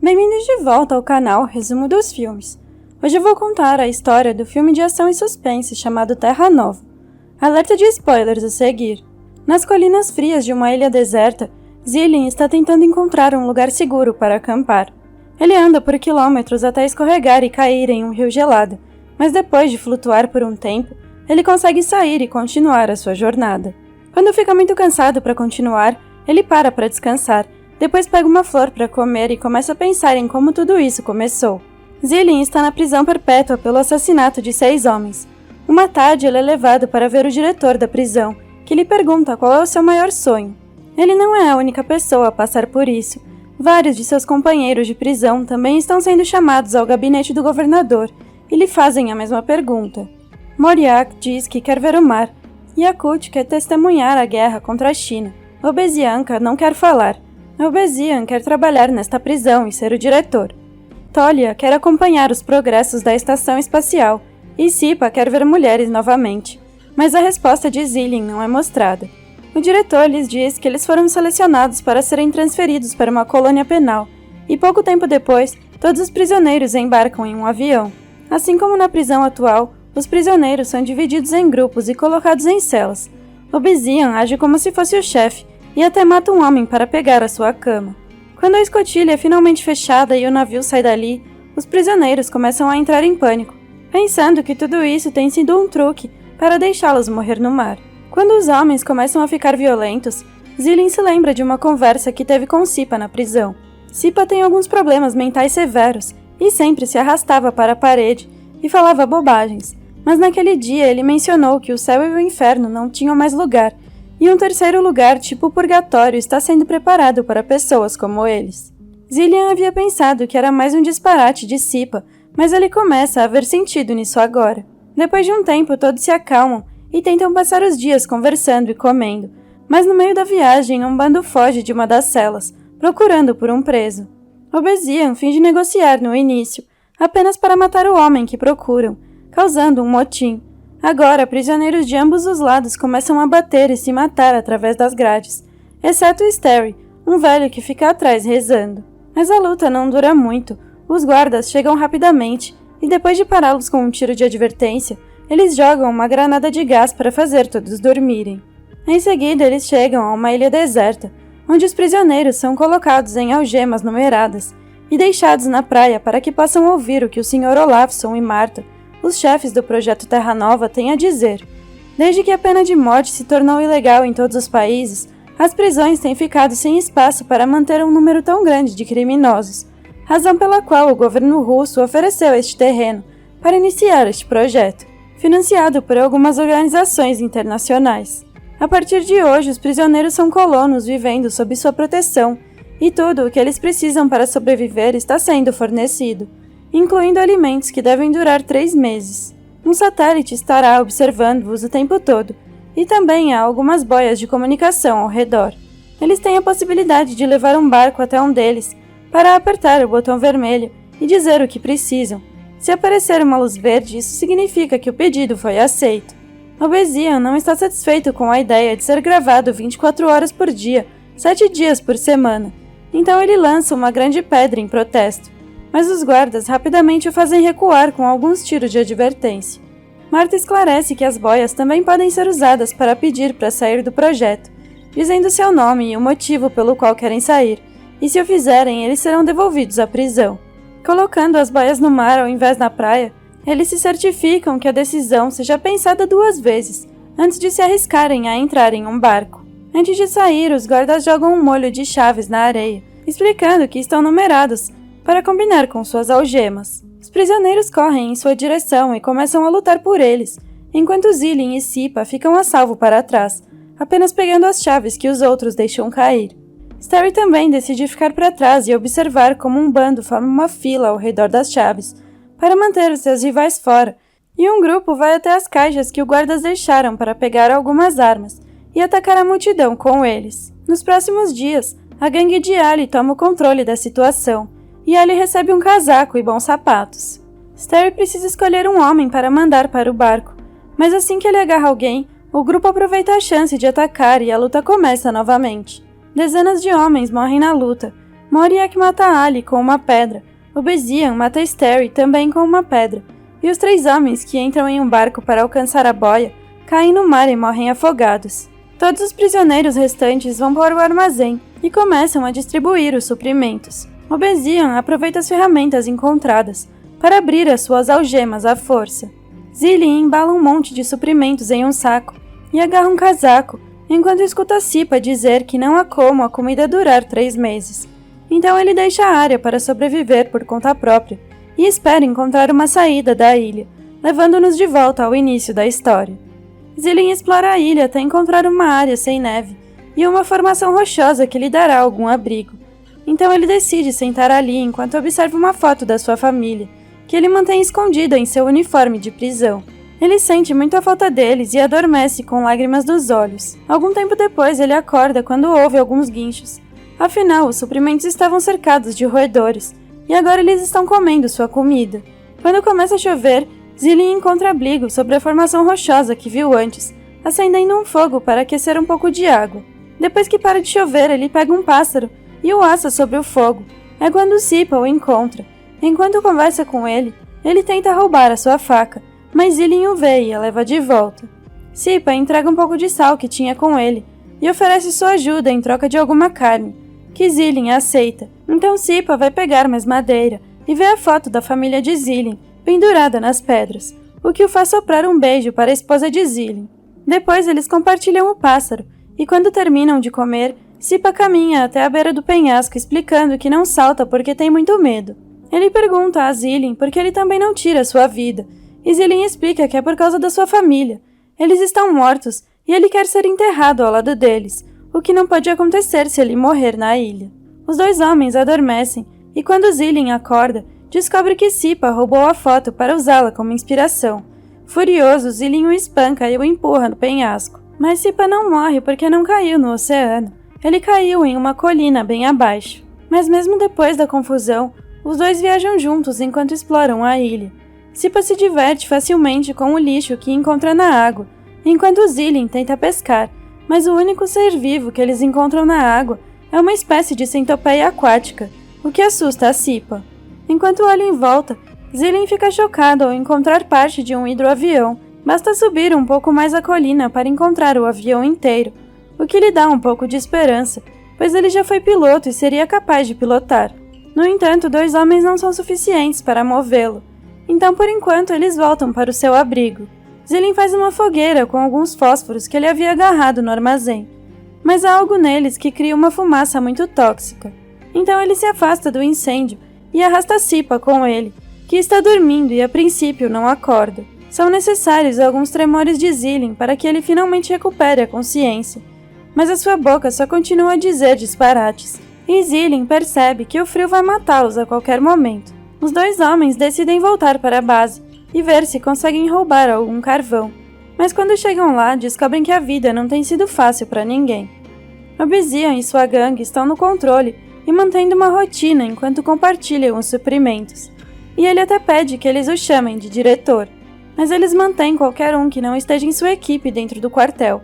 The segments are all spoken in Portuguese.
Bem-vindos de volta ao canal Resumo dos Filmes. Hoje eu vou contar a história do filme de ação e suspense chamado Terra Nova. Alerta de spoilers a seguir. Nas colinas frias de uma ilha deserta, Zillian está tentando encontrar um lugar seguro para acampar. Ele anda por quilômetros até escorregar e cair em um rio gelado, mas depois de flutuar por um tempo, ele consegue sair e continuar a sua jornada. Quando fica muito cansado para continuar, ele para descansar. Depois pega uma flor para comer e começa a pensar em como tudo isso começou. Zillian está na prisão perpétua pelo assassinato de 6 homens. Uma tarde ele é levado para ver o diretor da prisão, que lhe pergunta qual é o seu maior sonho. Ele não é a única pessoa a passar por isso. Vários de seus companheiros de prisão também estão sendo chamados ao gabinete do governador e lhe fazem a mesma pergunta. Moriarty diz que quer ver o mar. Yakut quer testemunhar a guerra contra a China. Obesianka não quer falar. Obesian quer trabalhar nesta prisão e ser o diretor. Tolia quer acompanhar os progressos da estação espacial e Sipa quer ver mulheres novamente, mas a resposta de Zillian não é mostrada. O diretor lhes diz que eles foram selecionados para serem transferidos para uma colônia penal e pouco tempo depois, todos os prisioneiros embarcam em um avião. Assim como na prisão atual, os prisioneiros são divididos em grupos e colocados em celas. Obesian age como se fosse o chefe e até mata um homem para pegar a sua cama. Quando a escotilha é finalmente fechada e o navio sai dali, os prisioneiros começam a entrar em pânico, pensando que tudo isso tem sido um truque para deixá-los morrer no mar. Quando os homens começam a ficar violentos, Zillian se lembra de uma conversa que teve com Sipa na prisão. Sipa tem alguns problemas mentais severos e sempre se arrastava para a parede e falava bobagens, mas naquele dia ele mencionou que o céu e o inferno não tinham mais lugar, e um terceiro lugar, tipo purgatório, está sendo preparado para pessoas como eles. Zillian havia pensado que era mais um disparate de Sipa, mas ele começa a ver sentido nisso agora. Depois de um tempo, todos se acalmam e tentam passar os dias conversando e comendo, mas no meio da viagem, um bando foge de uma das celas, procurando por um preso. Obesian finge negociar no início, apenas para matar o homem que procuram, causando um motim. Agora, prisioneiros de ambos os lados começam a bater e se matar através das grades, exceto Sterry, um velho que fica atrás rezando. Mas a luta não dura muito, os guardas chegam rapidamente e depois de pará-los com um tiro de advertência, eles jogam uma granada de gás para fazer todos dormirem. Em seguida, eles chegam a uma ilha deserta, onde os prisioneiros são colocados em algemas numeradas e deixados na praia para que possam ouvir o que o Sr. Olafson e Martha, os chefes do projeto Terra Nova, têm a dizer. Desde que a pena de morte se tornou ilegal em todos os países, as prisões têm ficado sem espaço para manter um número tão grande de criminosos, razão pela qual o governo russo ofereceu este terreno para iniciar este projeto, financiado por algumas organizações internacionais. A partir de hoje, os prisioneiros são colonos vivendo sob sua proteção, e tudo o que eles precisam para sobreviver está sendo fornecido, incluindo alimentos que devem durar 3 meses. Um satélite estará observando-os o tempo todo, e também há algumas boias de comunicação ao redor. Eles têm a possibilidade de levar um barco até um deles, para apertar o botão vermelho e dizer o que precisam. Se aparecer uma luz verde, isso significa que o pedido foi aceito. Obesian não está satisfeito com a ideia de ser gravado 24 horas por dia, 7 dias por semana, então ele lança uma grande pedra em protesto. Mas os guardas rapidamente o fazem recuar com alguns tiros de advertência. Martha esclarece que as boias também podem ser usadas para pedir para sair do projeto, dizendo seu nome e o motivo pelo qual querem sair, e se o fizerem, eles serão devolvidos à prisão. Colocando as boias no mar ao invés na praia, eles se certificam que a decisão seja pensada 2 vezes, antes de se arriscarem a entrar em um barco. Antes de sair, os guardas jogam um molho de chaves na areia, explicando que estão numerados, para combinar com suas algemas. Os prisioneiros correm em sua direção e começam a lutar por eles, enquanto Zillian e Sipa ficam a salvo para trás, apenas pegando as chaves que os outros deixam cair. Sterry também decide ficar para trás e observar como um bando forma uma fila ao redor das chaves, para manter os seus rivais fora, e um grupo vai até as caixas que os guardas deixaram para pegar algumas armas e atacar a multidão com eles. Nos próximos dias, a gangue de Ali toma o controle da situação, e Ali recebe um casaco e bons sapatos. Sterry precisa escolher um homem para mandar para o barco, mas assim que ele agarra alguém, o grupo aproveita a chance de atacar e a luta começa novamente. Dezenas de homens morrem na luta, Moriak mata Ali com uma pedra, Obezian mata Stary também com uma pedra, e os 3 homens que entram em um barco para alcançar a boia caem no mar e morrem afogados. Todos os prisioneiros restantes vão para o armazém e começam a distribuir os suprimentos. Obezian aproveita as ferramentas encontradas para abrir as suas algemas à força. Zilin embala um monte de suprimentos em um saco e agarra um casaco, enquanto escuta Sipa dizer que não há como a comida durar 3 meses. Então ele deixa a área para sobreviver por conta própria e espera encontrar uma saída da ilha, levando-nos de volta ao início da história. Zilin explora a ilha até encontrar uma área sem neve e uma formação rochosa que lhe dará algum abrigo. Então ele decide sentar ali enquanto observa uma foto da sua família, que ele mantém escondida em seu uniforme de prisão. Ele sente muito a falta deles e adormece com lágrimas nos olhos. Algum tempo depois ele acorda quando ouve alguns guinchos. Afinal, os suprimentos estavam cercados de roedores, e agora eles estão comendo sua comida. Quando começa a chover, Zilin encontra abrigo sobre a formação rochosa que viu antes, acendendo um fogo para aquecer um pouco de água. Depois que para de chover, ele pega um pássaro e o assa sobre o fogo. É quando Sipa o encontra. Enquanto conversa com ele, ele tenta roubar a sua faca, mas Zilin o vê e a leva de volta. Sipa entrega um pouco de sal que tinha com ele e oferece sua ajuda em troca de alguma carne, que Zilin aceita. Então Sipa vai pegar mais madeira e vê a foto da família de Zilin pendurada nas pedras, o que o faz soprar um beijo para a esposa de Zilin. Depois eles compartilham o pássaro, e quando terminam de comer, Sipa caminha até a beira do penhasco explicando que não salta porque tem muito medo. Ele pergunta a Zilin por que ele também não tira sua vida, e Zilin explica que é por causa da sua família. Eles estão mortos e ele quer ser enterrado ao lado deles, o que não pode acontecer se ele morrer na ilha. Os 2 homens adormecem, e quando Zilin acorda, descobre que Sipa roubou a foto para usá-la como inspiração. Furioso, Zilin o espanca e o empurra no penhasco. Mas Sipa não morre porque não caiu no oceano. Ele caiu em uma colina bem abaixo. Mas mesmo depois da confusão, os 2 viajam juntos enquanto exploram a ilha. Sipa se diverte facilmente com o lixo que encontra na água, enquanto Zilin tenta pescar, mas o único ser vivo que eles encontram na água é uma espécie de centopeia aquática, o que assusta a Sipa. Enquanto olha em volta, Zilin fica chocado ao encontrar parte de um hidroavião. Basta subir um pouco mais a colina para encontrar o avião inteiro, o que lhe dá um pouco de esperança, pois ele já foi piloto e seria capaz de pilotar. No entanto, 2 homens não são suficientes para movê-lo, então por enquanto eles voltam para o seu abrigo. Zilin faz uma fogueira com alguns fósforos que ele havia agarrado no armazém, mas há algo neles que cria uma fumaça muito tóxica. Então ele se afasta do incêndio e arrasta Sipa com ele, que está dormindo e a princípio não acorda. São necessários alguns tremores de Zilin para que ele finalmente recupere a consciência, mas a sua boca só continua a dizer disparates, e Zilin percebe que o frio vai matá-los a qualquer momento. Os 2 homens decidem voltar para a base e ver se conseguem roubar algum carvão, mas quando chegam lá descobrem que a vida não tem sido fácil para ninguém. Obezian e sua gangue estão no controle e mantendo uma rotina enquanto compartilham os suprimentos, e ele até pede que eles o chamem de diretor, mas eles mantêm qualquer um que não esteja em sua equipe dentro do quartel.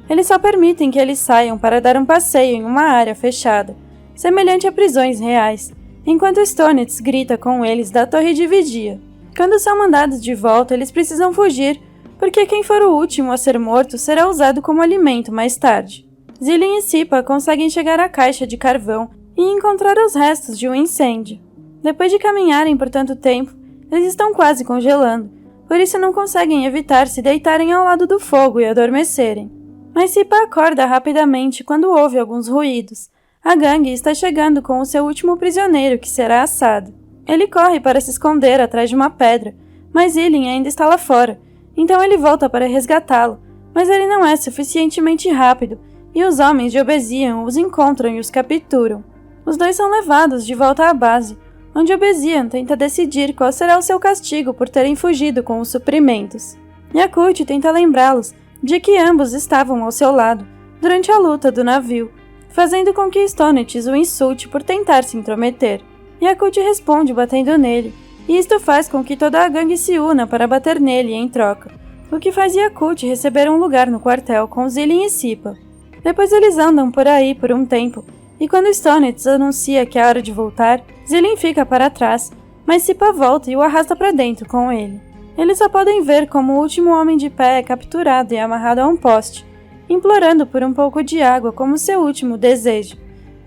Eles só permitem que eles saiam para dar um passeio em uma área fechada, semelhante a prisões reais, enquanto Stonets grita com eles da torre de vigia. Quando são mandados de volta, eles precisam fugir, porque quem for o último a ser morto será usado como alimento mais tarde. Zilin e Sipa conseguem chegar à caixa de carvão e encontrar os restos de um incêndio. Depois de caminharem por tanto tempo, eles estão quase congelando, por isso não conseguem evitar se deitarem ao lado do fogo e adormecerem. Mas Sipa acorda rapidamente quando ouve alguns ruídos. A gangue está chegando com o seu último prisioneiro que será assado. Ele corre para se esconder atrás de uma pedra, mas Zilin ainda está lá fora, então ele volta para resgatá-lo, mas ele não é suficientemente rápido e os homens de Obezian os encontram e os capturam. Os 2 são levados de volta à base, onde Obezian tenta decidir qual será o seu castigo por terem fugido com os suprimentos. Yakut tenta lembrá-los de que ambos estavam ao seu lado durante a luta do navio, fazendo com que Stonets o insulte por tentar se intrometer. Yakut responde batendo nele, e isto faz com que toda a gangue se una para bater nele em troca, o que faz Yakut receber um lugar no quartel com Zilin e Sipa. Depois eles andam por aí por um tempo, e quando Stonitz anuncia que é hora de voltar, Zillion fica para trás, mas Cipa volta e o arrasta para dentro com ele. Eles só podem ver como o último homem de pé é capturado e amarrado a um poste, implorando por um pouco de água como seu último desejo.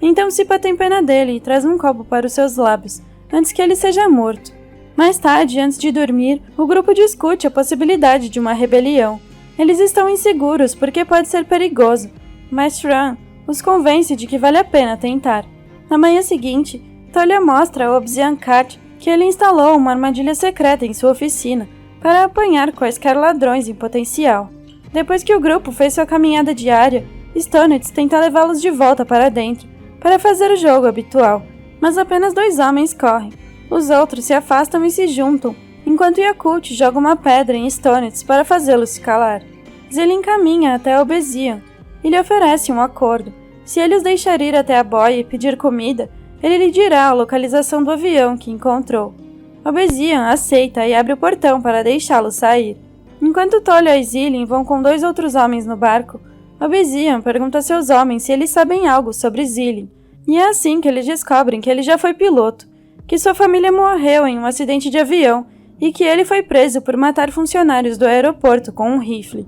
Então Cipa tem pena dele e traz um copo para os seus lábios, antes que ele seja morto. Mais tarde, antes de dormir, o grupo discute a possibilidade de uma rebelião. Eles estão inseguros porque pode ser perigoso, mas Shran os convence de que vale a pena tentar. Na manhã seguinte, Tolia mostra a Obsidian Cat que ele instalou uma armadilha secreta em sua oficina para apanhar quaisquer ladrões em potencial. Depois que o grupo fez sua caminhada diária, Stonitz tenta levá-los de volta para dentro para fazer o jogo habitual, mas apenas 2 homens correm. Os outros se afastam e se juntam, enquanto Yakult joga uma pedra em Stonitz para fazê-lo se calar. Zillion caminha até Obsidian e lhe oferece um acordo. Se ele os deixar ir até a boia e pedir comida, ele lhe dirá a localização do avião que encontrou. Obsidian aceita e abre o portão para deixá-lo sair. Enquanto Tolia e Zillion vão com 2 outros homens no barco, Obsidian pergunta a seus homens se eles sabem algo sobre Zillion, e é assim que eles descobrem que ele já foi piloto, que sua família morreu em um acidente de avião e que ele foi preso por matar funcionários do aeroporto com um rifle.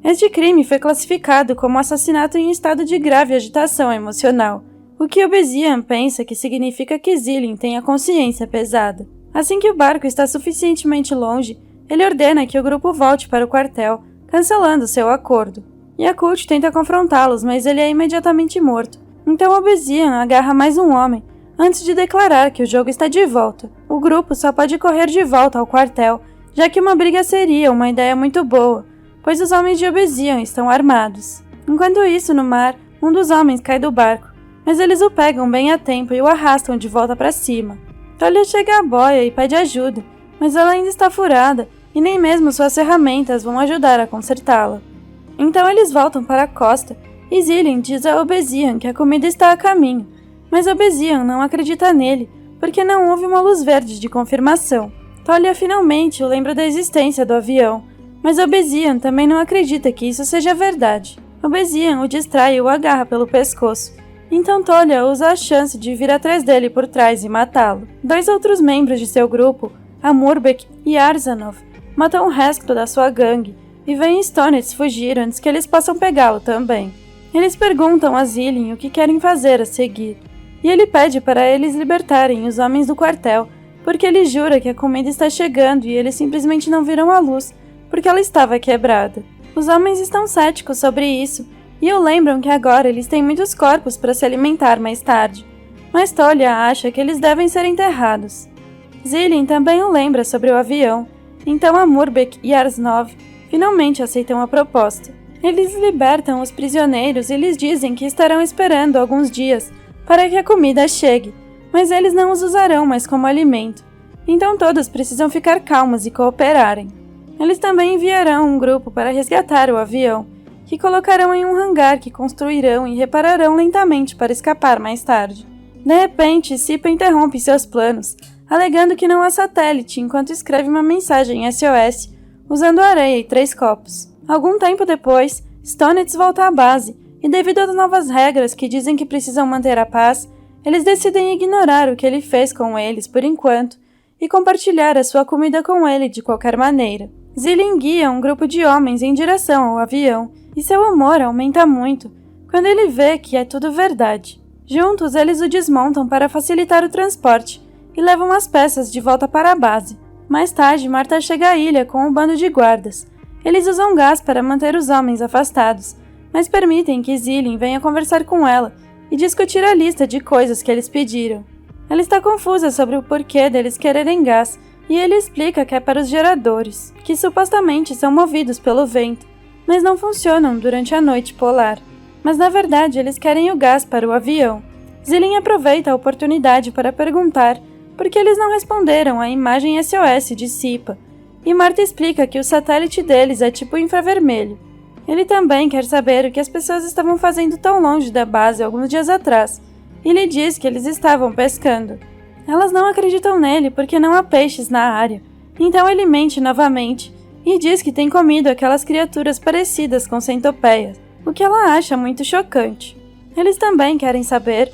Este crime foi classificado como assassinato em estado de grave agitação emocional, o que Obsidian pensa que significa que Zillion tem a consciência pesada. Assim que o barco está suficientemente longe, ele ordena que o grupo volte para o quartel, cancelando seu acordo. Yakult tenta confrontá-los, mas ele é imediatamente morto. Então Obsidian agarra mais um homem, antes de declarar que o jogo está de volta. O grupo só pode correr de volta ao quartel, já que uma briga seria uma ideia muito boa, pois os homens de Obsidian estão armados. Enquanto isso, no mar, um dos homens cai do barco, mas eles o pegam bem a tempo e o arrastam de volta para cima. Tolia chega à boia e pede ajuda, mas ela ainda está furada e nem mesmo suas ferramentas vão ajudar a consertá-la. Então eles voltam para a costa e Zillion diz a Obsidian que a comida está a caminho, mas Obsidian não acredita nele porque não houve uma luz verde de confirmação. Tolia finalmente o lembra da existência do avião, mas Obsidian também não acredita que isso seja verdade. Obsidian o distrai e o agarra pelo pescoço. Então Tolia usa a chance de vir atrás dele por trás e matá-lo. 2 outros membros de seu grupo, Amurbek e Arzanov, matam o resto da sua gangue e veem Stonitz fugir antes que eles possam pegá-lo também. Eles perguntam a Zillion o que querem fazer a seguir, e ele pede para eles libertarem os homens do quartel, porque ele jura que a comida está chegando e eles simplesmente não viram a luz, porque ela estava quebrada. Os homens estão céticos sobre isso, e o lembram que agora eles têm muitos corpos para se alimentar mais tarde, mas Tolia acha que eles devem ser enterrados. Zillion também o lembra sobre o avião, então Amurbek e Arzanov finalmente aceitam a proposta. Eles libertam os prisioneiros e lhes dizem que estarão esperando alguns dias para que a comida chegue, mas eles não os usarão mais como alimento, então todos precisam ficar calmos e cooperarem. Eles também enviarão um grupo para resgatar o avião, que colocarão em um hangar que construirão e repararão lentamente para escapar mais tarde. De repente, Cipa interrompe seus planos, alegando que não há satélite enquanto escreve uma mensagem SOS usando areia e 3 copos. Algum tempo depois, Stonitz volta à base, e devido às novas regras que dizem que precisam manter a paz, eles decidem ignorar o que ele fez com eles por enquanto e compartilhar a sua comida com ele de qualquer maneira. Zillion guia um grupo de homens em direção ao avião, e seu amor aumenta muito quando ele vê que é tudo verdade. Juntos, eles o desmontam para facilitar o transporte e levam as peças de volta para a base. Mais tarde, Marta chega à ilha com um bando de guardas. Eles usam gás para manter os homens afastados, mas permitem que Zillion venha conversar com ela e discutir a lista de coisas que eles pediram. Ela está confusa sobre o porquê deles quererem gás, e ele explica que é para os geradores, que supostamente são movidos pelo vento, mas não funcionam durante a noite polar. Mas na verdade eles querem o gás para o avião. Zillion aproveita a oportunidade para perguntar por que eles não responderam à imagem SOS de Cipa, e Marta explica que o satélite deles é tipo infravermelho. Ele também quer saber o que as pessoas estavam fazendo tão longe da base alguns dias atrás, e lhe diz que eles estavam pescando. Elas não acreditam nele porque não há peixes na área, então ele mente novamente e diz que tem comido aquelas criaturas parecidas com centopeias, o que ela acha muito chocante. Eles também querem saber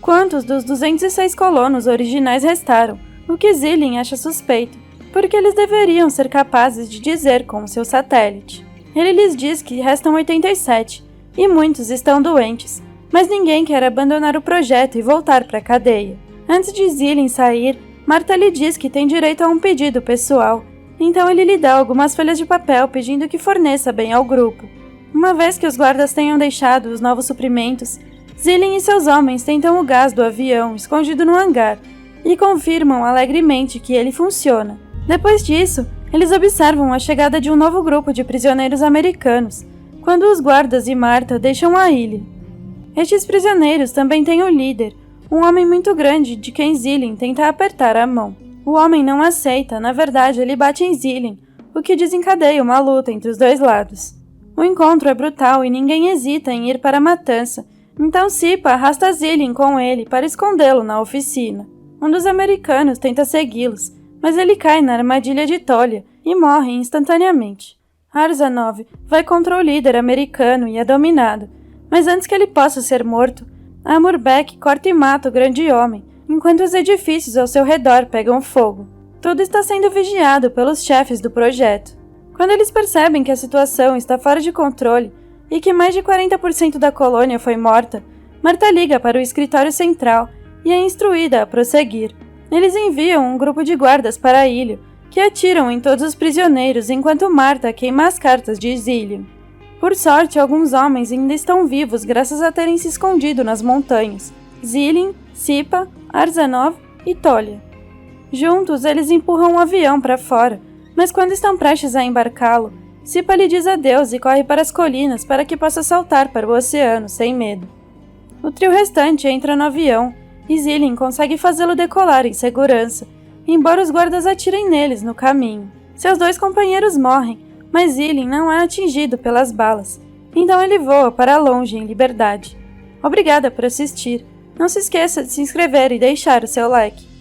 quantos dos 206 colonos originais restaram, o que Zilin acha suspeito, porque eles deveriam ser capazes de dizer com o seu satélite. Ele lhes diz que restam 87, e muitos estão doentes, mas ninguém quer abandonar o projeto e voltar para a cadeia. Antes de Zilin sair, Martha lhe diz que tem direito a um pedido pessoal, então ele lhe dá algumas folhas de papel pedindo que forneça bem ao grupo. Uma vez que os guardas tenham deixado os novos suprimentos, Zilin e seus homens tentam o gás do avião escondido no hangar e confirmam alegremente que ele funciona. Depois disso, eles observam a chegada de um novo grupo de prisioneiros americanos, quando os guardas e Martha deixam a ilha. Estes prisioneiros também têm o líder, um homem muito grande de quem Zilin tenta apertar a mão. O homem não aceita, na verdade ele bate em Zilin, o que desencadeia uma luta entre os dois lados. O encontro é brutal e ninguém hesita em ir para a matança, então Sipa arrasta Zilin com ele para escondê-lo na oficina. Um dos americanos tenta segui-los, mas ele cai na armadilha de Tolia e morre instantaneamente. Arzanov vai contra o líder americano e é dominado, mas antes que ele possa ser morto, Amurbek corta e mata o grande homem, enquanto os edifícios ao seu redor pegam fogo. Tudo está sendo vigiado pelos chefes do projeto. Quando eles percebem que a situação está fora de controle e que mais de 40% da colônia foi morta, Martha liga para o escritório central e é instruída a prosseguir. Eles enviam um grupo de guardas para a ilha, que atiram em todos os prisioneiros enquanto Martha queima as cartas de Zilin. Por sorte, alguns homens ainda estão vivos graças a terem se escondido nas montanhas. Zilin, Sipa, Arzanov e Tolia. Juntos, eles empurram o avião para fora, mas quando estão prestes a embarcá-lo, Sipa lhe diz adeus e corre para as colinas para que possa saltar para o oceano sem medo. O trio restante entra no avião e Zilin consegue fazê-lo decolar em segurança, embora os guardas atirem neles no caminho. Seus dois companheiros morrem, mas Zilin não é atingido pelas balas, então ele voa para longe em liberdade. Obrigada por assistir. Não se esqueça de se inscrever e deixar o seu like.